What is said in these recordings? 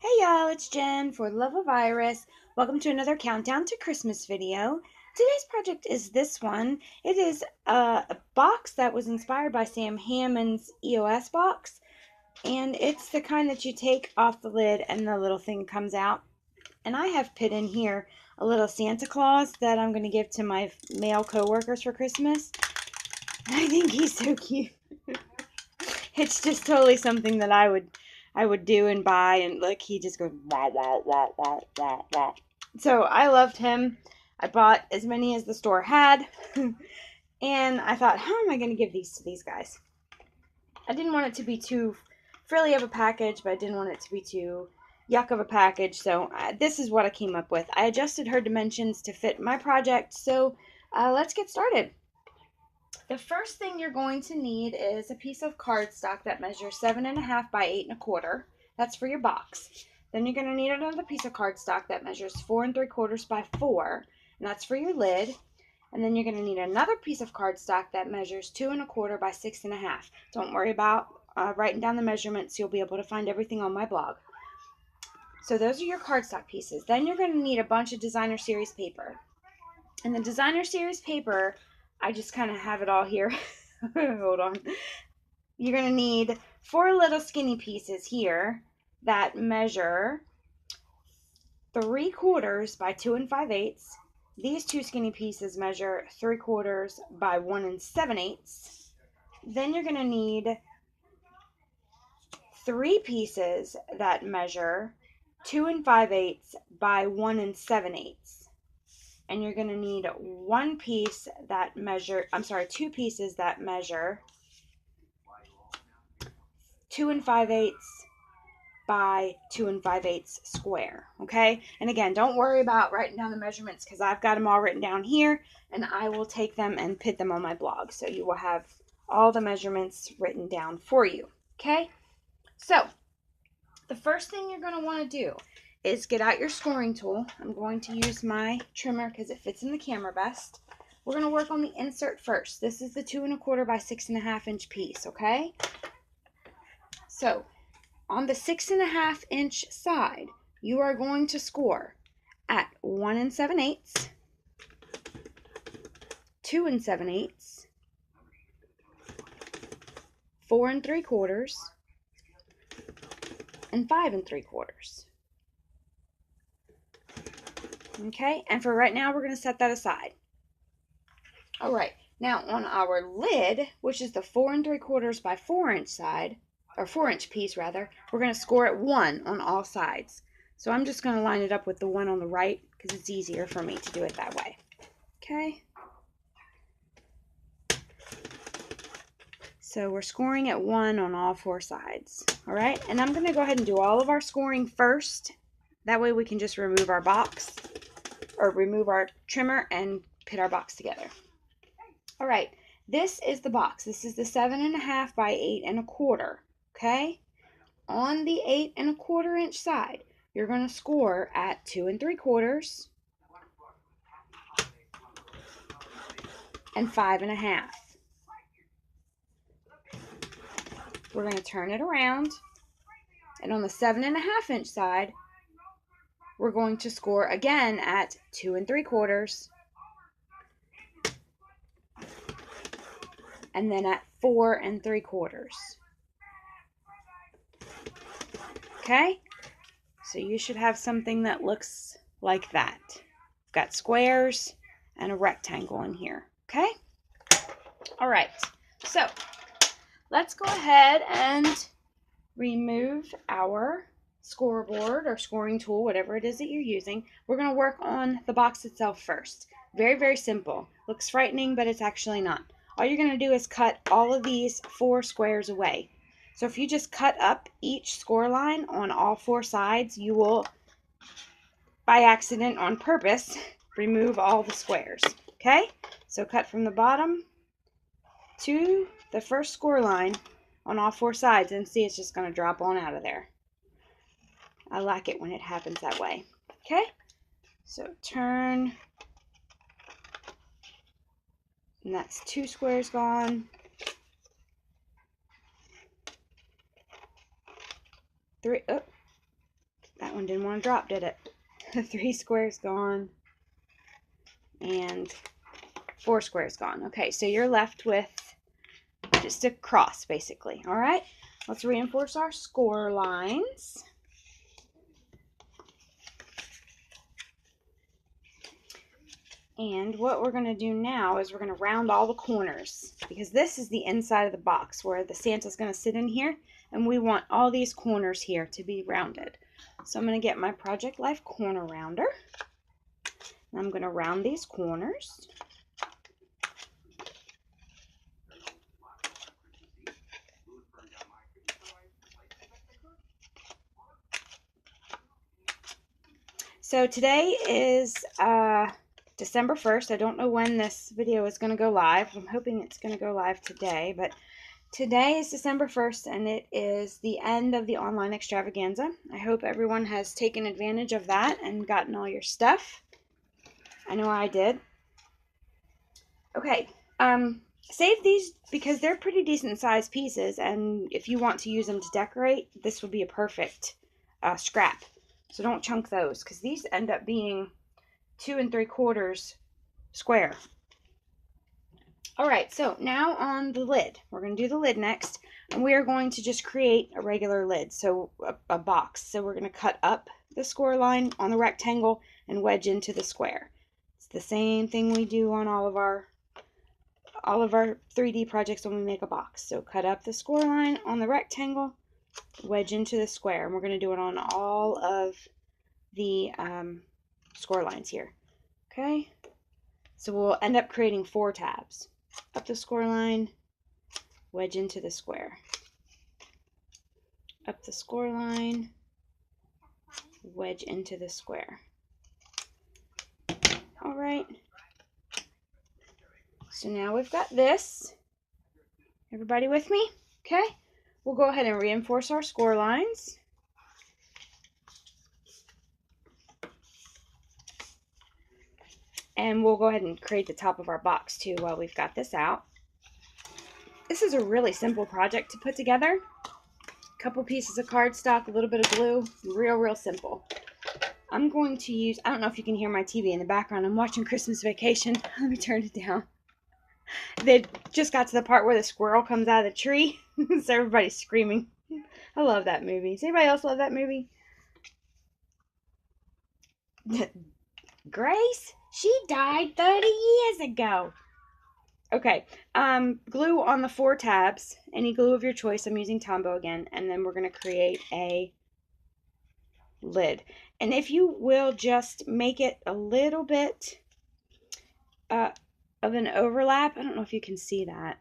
Hey y'all, it's Jen for the Love of Iris. Welcome to another countdown to Christmas video. Today's project is this one. It is a box that was inspired by Sam Hammond's EOS box, and it's the kind that you take off the lid and the little thing comes out. And I have put in here a little Santa Claus that I'm going to give to my male co-workers for Christmas. I think he's so cute. It's just totally something that I would do and buy, and look, he just goes wah, wah, wah, wah, wah, wah. So I loved him. I bought as many as the store had, and I thought, how am I going to give these to these guys? I didn't want it to be too frilly of a package, but I didn't want it to be too yuck of a package, so this is what I came up with. I adjusted her dimensions to fit my project, so let's get started. The first thing you're going to need is a piece of cardstock that measures 7.5 by 8.25. That's for your box. Then you're going to need another piece of cardstock that measures 4 3/4 by 4, and that's for your lid. And then you're going to need another piece of cardstock that measures 2 1/4 by 6.5. Don't worry about writing down the measurements. You'll be able to find everything on my blog. So those are your cardstock pieces. Then you're going to need a bunch of designer series paper. And the designer series paper, I just kind of have it all here. Hold on. You're going to need 4 little skinny pieces here that measure 3/4 by 2 5/8. These 2 skinny pieces measure 3/4 by 1 7/8. Then you're going to need 3 pieces that measure 2 5/8 by 1 7/8. And you're going to need 2 pieces that measure 2 5/8 by 2 5/8 square. Okay, and again, don't worry about writing down the measurements because I've got them all written down here, and I will take them and put them on my blog, so you will have all the measurements written down for you. Okay, so the first thing you're going to want to do is get out your scoring tool. I'm going to use my trimmer because it fits in the camera best. We're going to work on the insert first. This is the 2 1/4 by 6.5 inch piece, okay? So on the 6.5 inch side, you are going to score at 1 7/8, 2 7/8, 4 3/4, and 5 3/4. Okay, and for right now, we're going to set that aside. All right, now on our lid, which is the 4 3/4 by 4 inch side, or 4 inch piece rather, we're going to score at 1 on all sides. So I'm just going to line it up with the one on the right because it's easier for me to do it that way. Okay. So we're scoring at 1 on all 4 sides. All right, and I'm going to go ahead and do all of our scoring first. That way we can just remove our box, or remove our trimmer and put our box together. All right, this is the box. This is the 7.5 by 8 1/4. Okay, on the 8 1/4 inch side, you're going to score at 2 3/4 and 5.5. We're going to turn it around, and on the 7.5 inch side, we're going to score again at 2 3/4 and then at 4 3/4. Okay, so you should have something that looks like that. We've got squares and a rectangle in here. Okay, all right, so let's go ahead and remove our scoreboard or scoring tool, whatever it is that you're using. We're going to work on the box itself first. Very, very simple. Looks frightening, but it's actually not. All you're going to do is cut all of these 4 squares away. So if you just cut up each score line on all 4 sides, you will, by accident, on purpose, remove all the squares. Okay? So cut from the bottom to the first score line on all 4 sides, and see, it's just going to drop on out of there. I like it when it happens that way. Okay? So turn, and that's 2 squares gone. 3, That one didn't want to drop, did it? 3 squares gone. And 4 squares gone. Okay, so you're left with just a cross, basically. All right, let's reinforce our score lines. And what we're going to do now is we're going to round all the corners, because this is the inside of the box where the Santa's going to sit in here, and we want all these corners here to be rounded. So I'm going to get my Project Life corner rounder, and I'm going to round these corners. So today is December 1st. I don't know when this video is going to go live. I'm hoping it's going to go live today, but today is December 1st, and it is the end of the online extravaganza. I hope everyone has taken advantage of that and gotten all your stuff. I know I did. Okay, save these because they're pretty decent sized pieces, and if you want to use them to decorate, this would be a perfect scrap. So don't chunk those, because these end up being 2 3/4 square. Alright, so now on the lid. We're going to do the lid next, and we are going to just create a regular lid, so a box. So we're going to cut up the score line on the rectangle and wedge into the square. It's the same thing we do on all of our 3D projects when we make a box. So cut up the score line on the rectangle, wedge into the square, and we're going to do it on all of the score lines here. Okay, so we'll end up creating 4 tabs. Up the score line, wedge into the square. Up the score line, wedge into the square. All right, so now we've got this. Everybody with me? Okay, we'll go ahead and reinforce our score lines. And we'll go ahead and create the top of our box too while we've got this out. This is a really simple project to put together. A couple pieces of cardstock, a little bit of glue, real simple. I'm going to use, I don't know if you can hear my TV in the background. I'm watching Christmas Vacation. Let me turn it down. They just got to the part where the squirrel comes out of the tree. So everybody's screaming. I love that movie. Does anybody else love that movie? Grace? She died 30 years ago. Okay, glue on the 4 tabs. Any glue of your choice. I'm using Tombow again. And then we're going to create a lid. And if you will just make it a little bit of an overlap. I don't know if you can see that.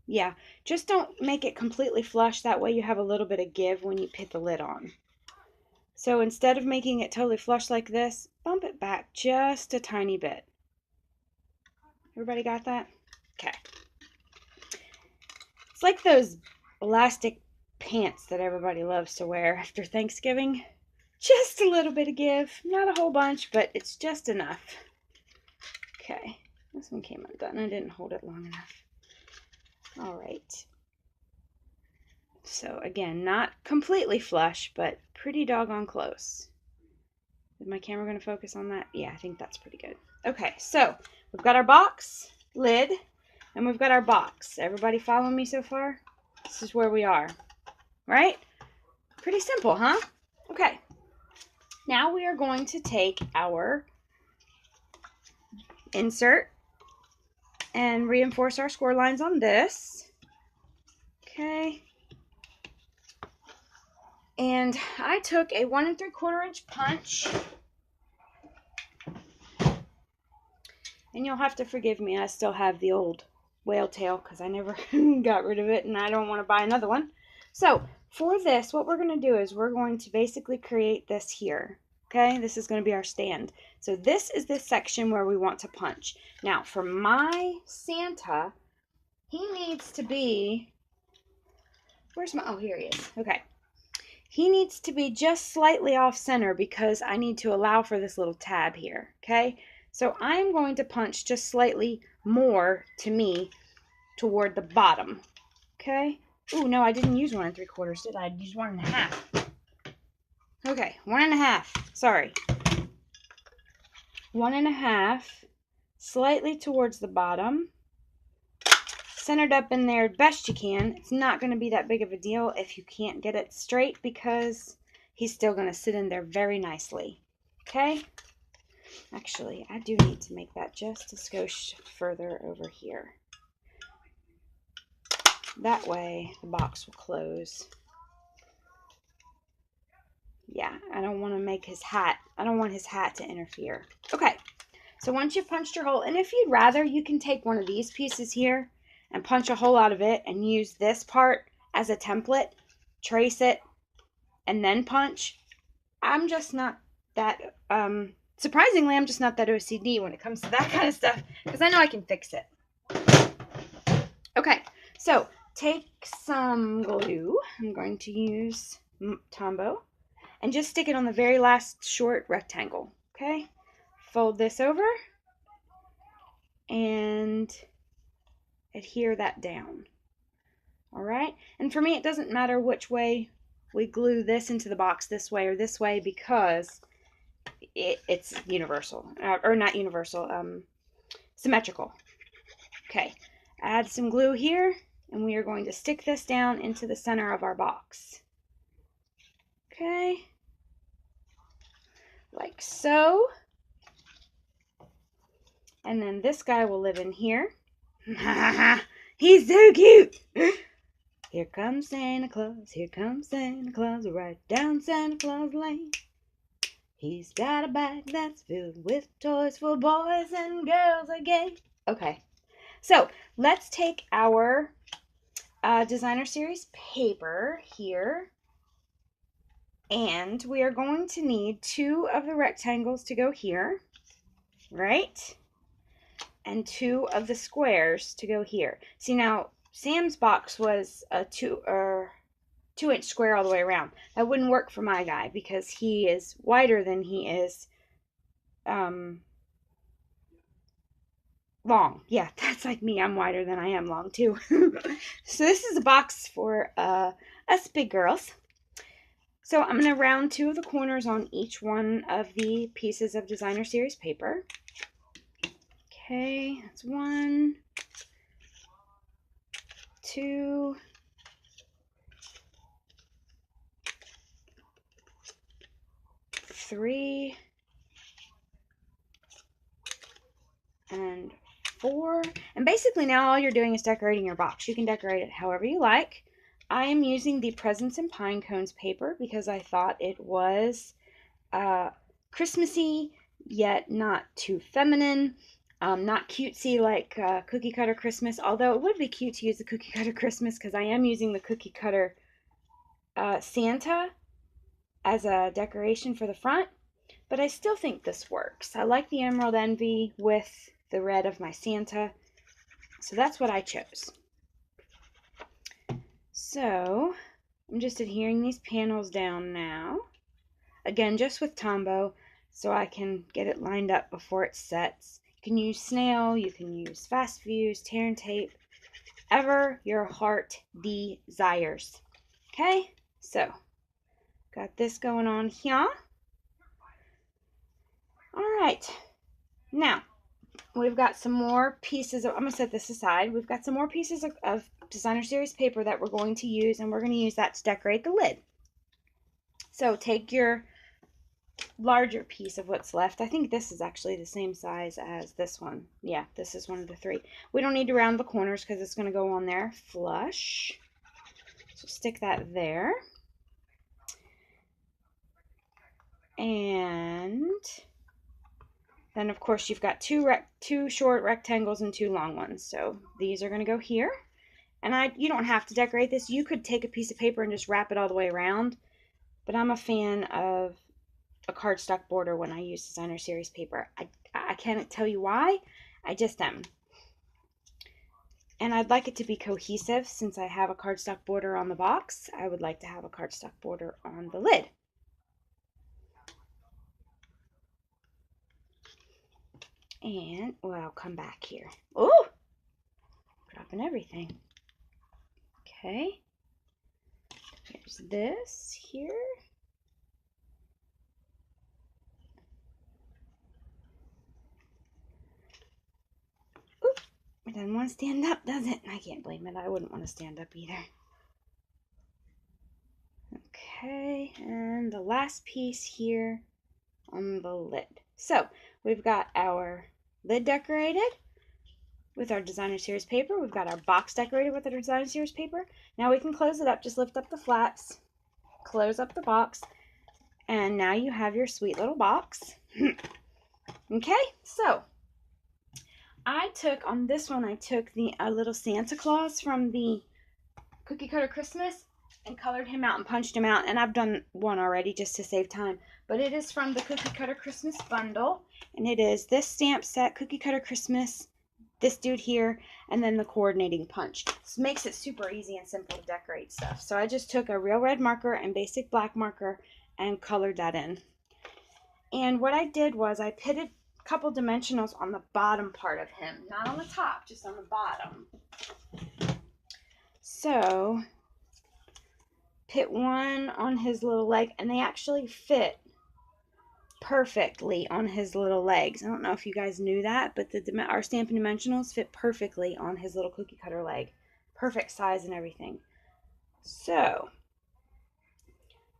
Yeah, just don't make it completely flush. That way you have a little bit of give when you put the lid on. So instead of making it totally flush like this, bump it back just a tiny bit. Everybody got that? Okay. It's like those elastic pants that everybody loves to wear after Thanksgiving. Just a little bit of give. Not a whole bunch, but it's just enough. Okay. This one came undone. I didn't hold it long enough. All right. So again, not completely flush, but pretty doggone close. Is my camera going to focus on that? Yeah, I think that's pretty good. Okay, so we've got our box, lid, and we've got our box. Everybody follow me so far? This is where we are, right? Pretty simple, huh? Okay. Now we are going to take our insert and reinforce our score lines on this. Okay. And I took a 1 3/4 inch punch. And you'll have to forgive me, I still have the old whale tail because I never got rid of it and I don't want to buy another one. So for this, what we're going to do is we're going to basically create this here. Okay, this is going to be our stand. So this is the section where we want to punch. Now for my Santa, he needs to be, where's my, oh here he is. Okay. He needs to be just slightly off center because I need to allow for this little tab here, okay? So I'm going to punch just slightly more to me toward the bottom, okay? Ooh, no, I didn't use 1 3/4, did I? I used 1 1/2. Okay, 1.5. Sorry. 1.5. Slightly towards the bottom. Centered up in there best you can. It's not going to be that big of a deal if you can't get it straight because he's still going to sit in there very nicely. Okay? Actually, I do need to make that just a skosh further over here. That way the box will close. Yeah, I don't want to make his hat, I don't want his hat to interfere. Okay, so once you've punched your hole, and if you'd rather, you can take one of these pieces here and punch a hole out of it and use this part as a template, trace it, and then punch. I'm just not that, surprisingly, I'm just not that OCD when it comes to that kind of stuff because I know I can fix it. Okay, so take some glue. I'm going to use Tombow and just stick it on the very last short rectangle. Okay, fold this over and adhere that down. All right, and for me it doesn't matter which way we glue this into the box, this way or this way, because it's universal, or not universal, symmetrical. Okay, add some glue here and we are going to stick this down into the center of our box. Okay, like so. And then this guy will live in here. He's so cute. Here comes Santa Claus, here comes Santa Claus, right down Santa Claus Lane. He's got a bag that's filled with toys for boys and girls again. Okay, so let's take our designer series paper here, and we are going to need 2 of the rectangles to go here, right? And 2 of the squares to go here. See, now Sam's box was a 2-inch square all the way around. That wouldn't work for my guy because he is wider than he is long. Yeah, that's like me. I'm wider than I am long too. So this is a box for us big girls. So I'm going to round 2 of the corners on each one of the pieces of designer series paper. Okay, that's 1, 2, 3, and 4. And basically now all you're doing is decorating your box. You can decorate it however you like. I am using the Presents and Pine Cones paper because I thought it was Christmassy, yet not too feminine. Not cutesy like Cookie Cutter Christmas, although it would be cute to use the Cookie Cutter Christmas because I am using the Cookie Cutter Santa as a decoration for the front. But I still think this works. I like the Emerald Envy with the red of my Santa. So that's what I chose. So I'm just adhering these panels down now. Again, just with Tombow so I can get it lined up before it sets. You can use snail, you can use fast fuse, tear and tape, ever your heart desires. Okay, so got this going on here. All right, now we've got some more pieces of, I'm going to set this aside. We've got some more pieces of designer series paper that we're going to use, and we're going to use that to decorate the lid. So take your larger piece of what's left. I think this is actually the same size as this one. Yeah, this is one of the 3. We don't need to round the corners because it's going to go on there flush. So stick that there. And then, of course, you've got 2 short rectangles and 2 long ones. So these are going to go here. And you don't have to decorate this. You could take a piece of paper and just wrap it all the way around. But I'm a fan of a cardstock border when I use designer series paper. I can't tell you why. I just am. And I'd like it to be cohesive. Since I have a cardstock border on the box, I would like to have a cardstock border on the lid. And, well, I'll come back here. Oh! Dropping everything. Okay. Here's this here. It doesn't want to stand up, does it? I can't blame it. I wouldn't want to stand up either. Okay, and the last piece here on the lid. So we've got our lid decorated with our designer series paper. We've got our box decorated with our designer series paper. Now we can close it up. Just lift up the flaps, close up the box, and now you have your sweet little box. Okay, so I took, on this one, I took a little Santa Claus from the Cookie Cutter Christmas and colored him out and punched him out. And I've done one already just to save time. But it is from the Cookie Cutter Christmas bundle. And it is this stamp set, Cookie Cutter Christmas, this dude here, and then the coordinating punch. This makes it super easy and simple to decorate stuff. So I just took a real red marker and basic black marker and colored that in. And what I did was I pitted a couple dimensionals on the bottom part of him. Not on the top, just on the bottom. So, put one on his little leg, and they actually fit perfectly on his little legs. I don't know if you guys knew that, but our Stampin' Dimensionals fit perfectly on his little cookie cutter leg. Perfect size and everything. So,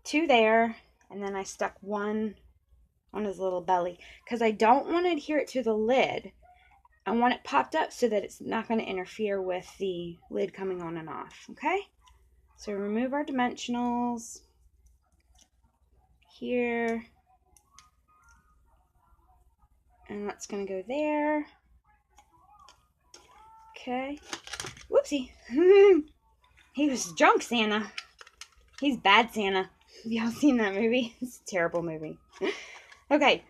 2 there, and then I stuck 1 on his little belly, because I don't want to adhere it to the lid. I want it popped up so that it's not going to interfere with the lid coming on and off, okay? So remove our dimensionals here, and that's going to go there. Okay. Whoopsie. He was drunk Santa. He's bad Santa. Have y'all seen that movie? It's a terrible movie. Okay,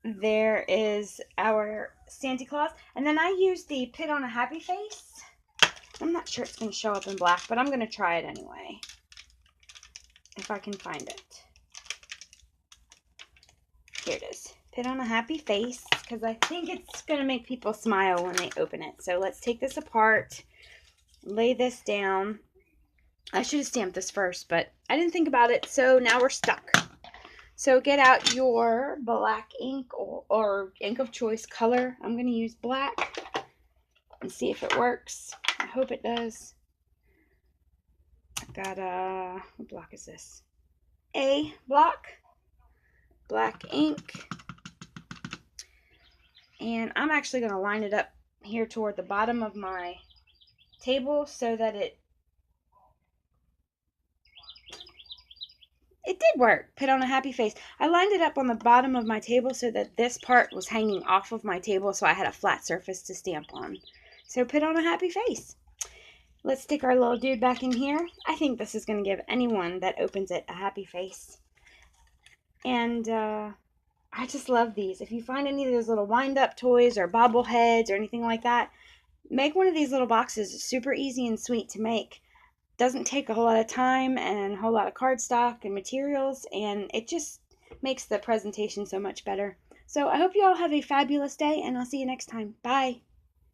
there is our Santa Claus. And then I used the Put on a Happy Face. I'm not sure it's going to show up in black, but I'm going to try it anyway. If I can find it. Here it is. Put on a happy face, because I think it's going to make people smile when they open it. So let's take this apart, lay this down. I should have stamped this first, but I didn't think about it, so now we're stuck. So get out your black ink or ink of choice color. I'm going to use black and see if it works. I hope it does. I've got what block is this? A block. Black ink. And I'm actually going to line it up here toward the bottom of my table so that it did work. Put on a happy face. I lined it up on the bottom of my table so that this part was hanging off of my table, so I had a flat surface to stamp on. So put on a happy face. Let's stick our little dude back in here. I think this is going to give anyone that opens it a happy face. And I just love these. If you find any of those little wind-up toys or bobbleheads or anything like that, make one of these little boxes. It's super easy and sweet to make. Doesn't take a whole lot of time and a whole lot of cardstock and materials, and it just makes the presentation so much better. So I hope you all have a fabulous day, and I'll see you next time. Bye!